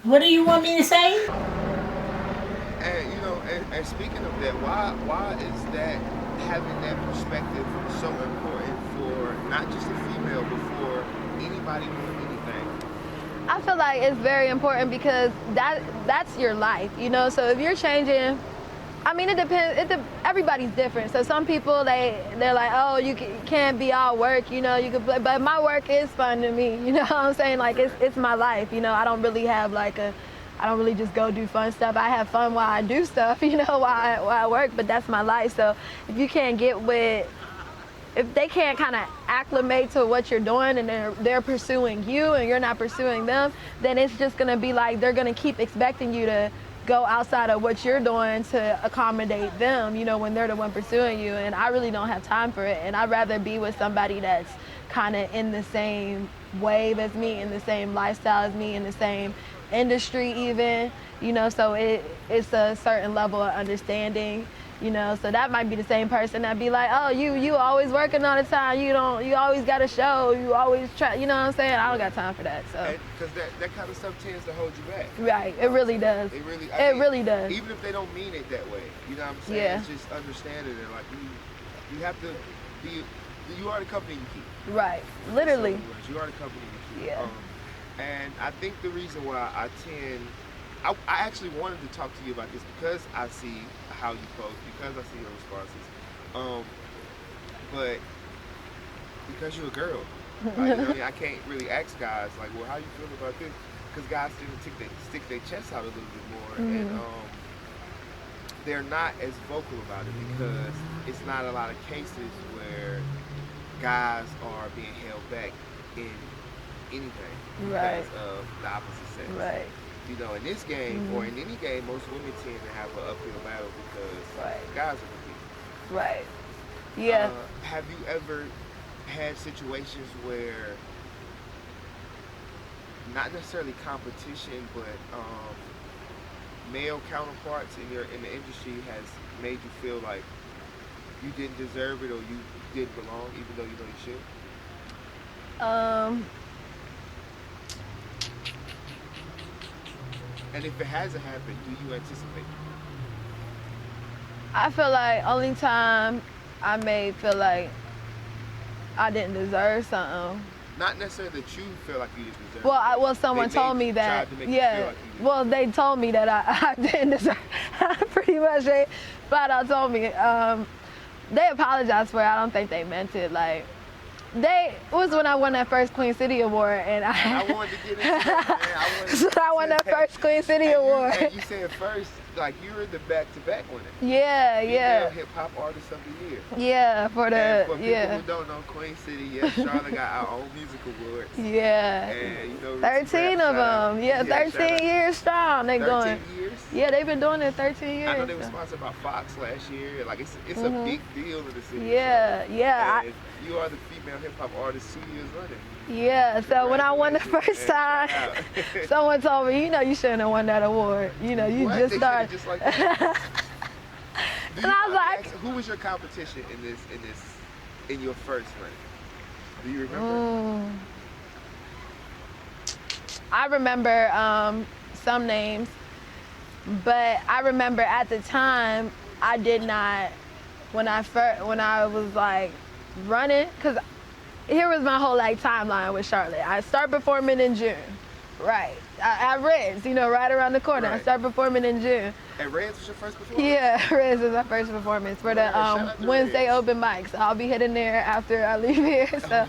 What do you want me to say? And and speaking of that, why is that having that perspective so important for not just a female, but for anybody doing anything? I feel like it's very important because that's your life, you know. So if you're changing, I mean, it depends. Everybody's different. So some people they're like, oh, you can't be all work, you know. You could play, but my work is fun to me, you know what I'm saying? Like it's my life, you know. I don't really have like I don't really just go do fun stuff. I have fun while I do stuff, you know, while I work. But that's my life. So if you can't get with if they can't kind of acclimate to what you're doing and they're pursuing you and you're not pursuing them, then it's just gonna be like they're gonna keep expecting you to go outside of what you're doing to accommodate them, you know, when they're the one pursuing you. And I really don't have time for it. And I'd rather be with somebody that's kind of in the same wave as me, in the same lifestyle as me, in the same industry even, you know, so it's a certain level of understanding. You know, so that might be the same person that be like, oh, you always working all the time. You always got a show. You always try. You know what I'm saying? I don't got time for that. So because that kind of stuff tends to hold you back. Right. It really does. It really does. Even if they don't mean it that way, you know what I'm saying? Yeah. It's just understanding it. Like you have to be. You are the company you keep. Right. Literally. You are the company you keep. Yeah. And I think the reason why I actually wanted to talk to you about this because I see how you post, because I see your responses, but because you're a girl, like, you know what I mean? I can't really ask guys like, well, how you feel about this? Because guys tend to stick their chests out a little bit more, and they're not as vocal about it because it's not a lot of cases where guys are being held back in anything because of the opposite sex. Right. You know, in this game or in any game, most women tend to have an uphill battle because guys are competing. Right. Yeah. Have you ever had situations where not necessarily competition, but male counterparts in the industry has made you feel like you didn't deserve it or you didn't belong, even though you know you should? And if it hasn't happened, do you anticipate? I feel like only time I may feel like I didn't deserve something. Not necessarily that you feel like you didn't deserve it. Well, someone told me that. Yeah. Well, they told me that I didn't deserve. Pretty much, they flat out told me. They apologized for it. I don't think they meant it. Like, it was when I won that first Queen City Award, and I wanted to get into that, man. I won that first Queen City Award. And you said first, like you were the back-to-back winner. Yeah, yeah. Hip hop artist of the year. Yeah, for people who don't know, Queen City, yes, Charlotte got our own music awards. Yeah. And you know, 13 of them. Yeah, 13 years strong. They 13 going. years. Yeah, they've been doing it 13 years. I know they were sponsored by Fox last year. Like it's a big deal in the city. Yeah, yeah. And you are the female hip hop artist 2 years running. Yeah, so when I won the first time, someone told me, you know, you shouldn't have won that award. You know, you just started. Just like that. And I was like, who was your competition in your first run? Do you remember? I remember some names, but I remember at the time I did not when I was like running, because here was my whole like timeline with Charlotte. I start performing in June, right? At Reds, you know, right around the corner. Right. I start performing in June. And Reds was your first performance? Yeah, Reds was my first performance for the Wednesday open mics. So I'll be hitting there after I leave here. So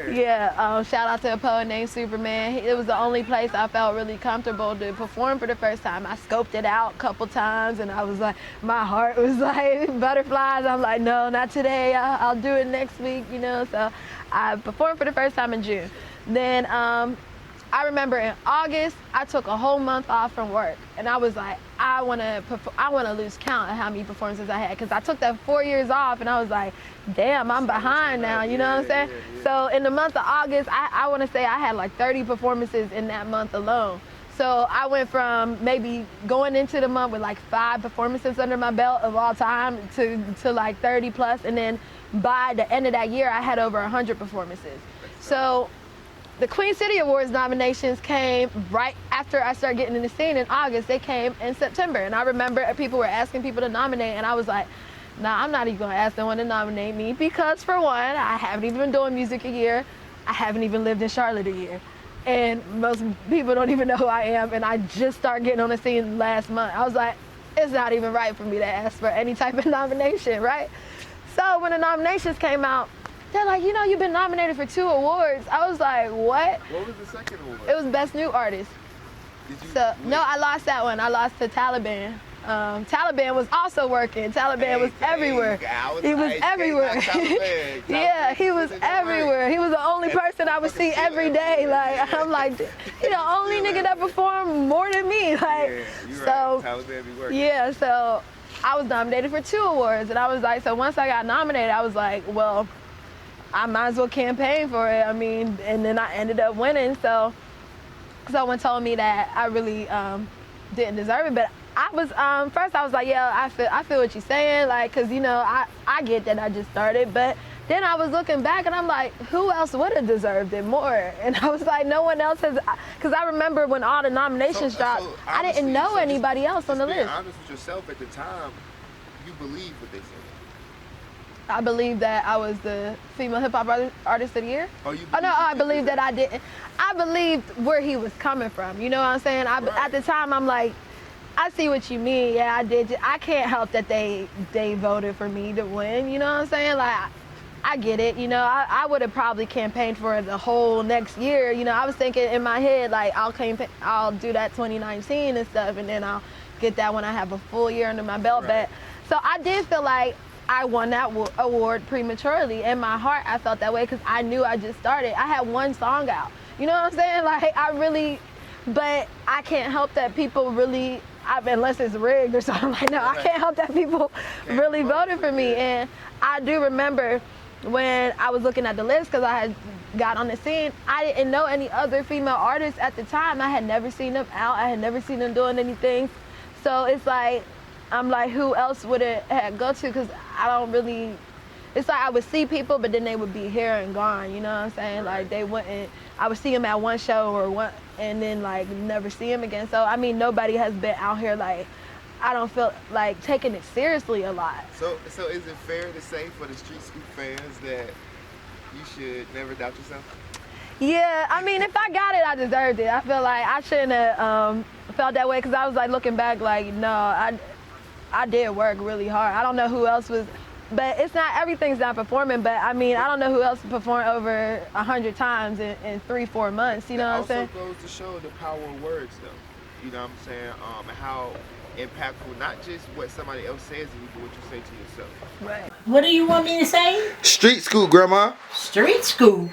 yeah, shout out to a poet named Superman. It was the only place I felt really comfortable to perform for the first time. I scoped it out a couple times and I was like, my heart was like butterflies. I'm like, no, not today. I'll do it next week, you know. So I performed for the first time in June. Then I remember in August, I took a whole month off from work, and I was like, I want to lose count of how many performances I had, because I took that 4 years off, and I was like, damn, I'm behind now, you know what I'm saying? Yeah. So in the month of August, I want to say I had like 30 performances in that month alone. So I went from maybe going into the month with like 5 performances under my belt of all time to like 30 plus, and then by the end of that year, I had over 100 performances. So the Queen City Awards nominations came right after I started getting in the scene in August. They came in September. And I remember people were asking people to nominate, and I was like, nah, I'm not even gonna ask someone to nominate me because, for one, I haven't even been doing music a year. I haven't even lived in Charlotte a year. And most people don't even know who I am, and I just started getting on the scene last month. I was like, it's not even right for me to ask for any type of nomination, right? So when the nominations came out, they're like, you know, you've been nominated for 2 awards. I was like, what? What was the second award? It was Best New Artist. Did you So win? no, I lost that one. I lost to Taliban. Taliban was also working. Taliban was everywhere. He was everywhere. Yeah, he was everywhere. He was the only person I would see every day. Like, I'm like, he the only nigga that performed more than me. Like, Yeah, you're so right. Taliban be working. yeah, so I was nominated for 2 awards, and I was like, so once I got nominated, I was like, well, I might as well campaign for it. I mean, and then I ended up winning. So someone told me that I really didn't deserve it, but I was first I was like, yeah, I feel what you're saying, like, cause you know I get that I just started, but then I was looking back and I'm like, who else would have deserved it more? And I was like, no one else has, cause I remember when all the nominations dropped, I didn't know anybody else on the list. Being honest with yourself at the time, you believe what they said. I believe that I was the female hip hop artist of the year. Oh, you Oh no, I believe believe that I didn't. I believed where he was coming from. You know what I'm saying? At the time, I'm like, I see what you mean. Yeah, I did. I can't help that they voted for me to win. You know what I'm saying? Like, I get it. You know, I would have probably campaigned for it the whole next year. You know, I was thinking in my head, like, I'll do that 2019 and stuff, and then I'll get that when I have a full year under my belt. Right. But so I did feel like I won that award prematurely. In my heart, I felt that way because I knew I just started. I had 1 song out. You know what I'm saying? Like, but I can't help that people really, unless it's rigged or something like that, I can't help that people really voted for me. And I do remember when I was looking at the list, because I had got on the scene, I didn't know any other female artists at the time. I had never seen them out. I had never seen them doing anything. So it's like, I'm like, who else would it have go to? Because I don't really, it's like I would see people, but then they would be here and gone, you know what I'm saying? Like, they wouldn't, I would see them at one show or one, and then like never see them again. So, I mean, nobody has been out here, like, I don't feel like taking it seriously a lot. So is it fair to say for the Street Scoop fans that you should never doubt yourself? Yeah, I mean, if I got it, I deserved it. I feel like I shouldn't have felt that way, because I was like looking back, like, no, I did work really hard. I don't know who else was, but it's not, everything's not performing, but I mean, I don't know who else performed over 100 times in 3-4 months, you know what I'm saying? It also goes to show the power of words, though. You know what I'm saying? And how impactful, not just what somebody else says to you, but what you say to yourself. Right. What do you want me to say? Street Scoop, Grandma. Street Scoop.